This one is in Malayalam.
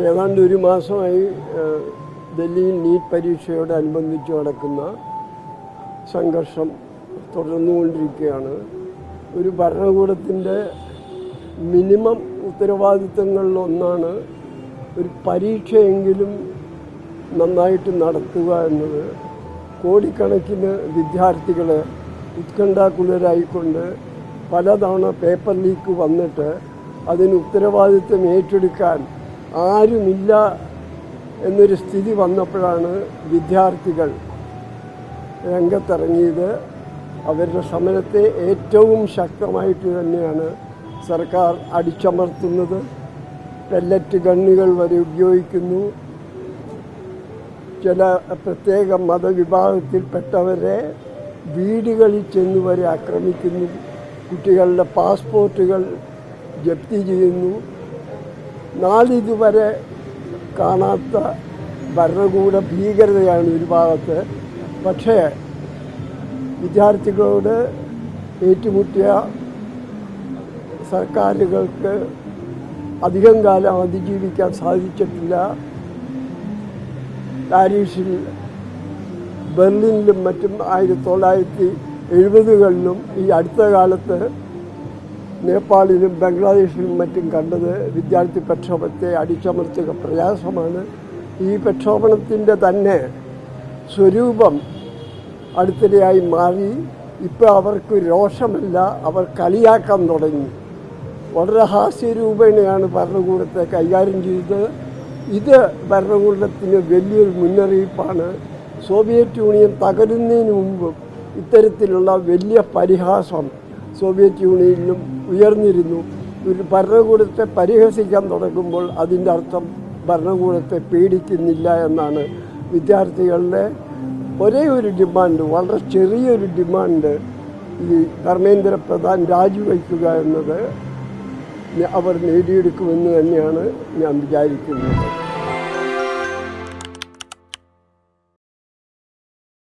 ഏതാണ്ട് ഒരു മാസമായി ഡൽഹിയിൽ നീറ്റ് പരീക്ഷയോടനുബന്ധിച്ച് നടക്കുന്ന സംഘർഷം തുടർന്നുകൊണ്ടിരിക്കുകയാണ്. ഒരു ഭരണകൂടത്തിൻ്റെ മിനിമം ഉത്തരവാദിത്തങ്ങളിലൊന്നാണ് ഒരു പരീക്ഷയെങ്കിലും നന്നായിട്ട് നടത്തുക എന്നത്. കോടിക്കണക്കിന് വിദ്യാർത്ഥികളെ ഉത്കണ്ഠാകുലരായിക്കൊണ്ട് പലതവണ പേപ്പർ ലീക്ക് വന്നിട്ട് അതിന് ഉത്തരവാദിത്വം ഏറ്റെടുക്കാൻ ആരുമില്ല എന്നൊരു സ്ഥിതി വന്നപ്പോഴാണ് വിദ്യാർത്ഥികൾ രംഗത്തിറങ്ങിയത്. അവരുടെ സമരത്തെ ഏറ്റവും ശക്തമായിട്ട് തന്നെയാണ് സർക്കാർ അടിച്ചമർത്തുന്നത്. പെല്ലറ്റ് ഗണ്ണുകൾ വരെ ഉപയോഗിക്കുന്നു. ചില പ്രത്യേക മതവിഭാഗത്തിൽപ്പെട്ടവരെ വീടുകളിൽ ചെന്ന് വരെ ആക്രമിക്കുന്നു. കുട്ടികളുടെ പാസ്പോർട്ടുകൾ ജപ്തി ചെയ്യുന്നു. നാളിതുവരെ കാണാത്ത ഭരണകൂട ഭീകരതയാണ് ഒരു ഭാഗത്ത്. പക്ഷേ വിദ്യാർത്ഥികളോട് ഏറ്റുമുട്ടിയ സർക്കാരുകൾക്ക് അധികം കാലം അതിജീവിക്കാൻ സാധിച്ചിട്ടില്ല. പാരീസിൽ, ബെർലിനിലും മറ്റും 1970കളിലും ഈ അടുത്ത കാലത്ത് നേപ്പാളിലും ബംഗ്ലാദേശിലും മറ്റും കണ്ടത് വിദ്യാർത്ഥി പ്രക്ഷോഭത്തെ അടിച്ചമർത്തുക പ്രയാസമാണ്. ഈ പ്രക്ഷോഭണത്തിൻ്റെ തന്നെ സ്വരൂപം അടുത്തിടെയായി മാറി. ഇപ്പോൾ അവർക്ക് രോഷമല്ല, അവർ കളിയാക്കാൻ തുടങ്ങി. വളരെ ഹാസ്യരൂപേണയാണ് ഭരണകൂടത്തെ കൈകാര്യം ചെയ്തത്. ഇത് ഭരണകൂടത്തിന് വലിയൊരു മുന്നറിയിപ്പാണ്. സോവിയറ്റ് യൂണിയൻ തകരുന്നതിന് മുമ്പ് ഇത്തരത്തിലുള്ള വലിയ പരിഹാസം സോവിയറ്റ് യൂണിയനിലും ഉയർന്നിരുന്നു. ഒരു ഭരണകൂടത്തെ പരിഹസിക്കാൻ തുടങ്ങുമ്പോൾ അതിൻ്റെ അർത്ഥം ഭരണകൂടത്തെ പേടിക്കുന്നില്ല എന്നാണ്. വിദ്യാർത്ഥികളുടെ ഒരേ ഒരു ഡിമാൻഡ്, വളരെ ചെറിയൊരു ഡിമാൻഡ്, ഈ ധർമ്മേന്ദ്ര പ്രധാൻ രാജിവയ്ക്കുക എന്നത് അവർ നേടിയെടുക്കുമെന്ന് തന്നെയാണ് ഞാൻ വിചാരിക്കുന്നത്.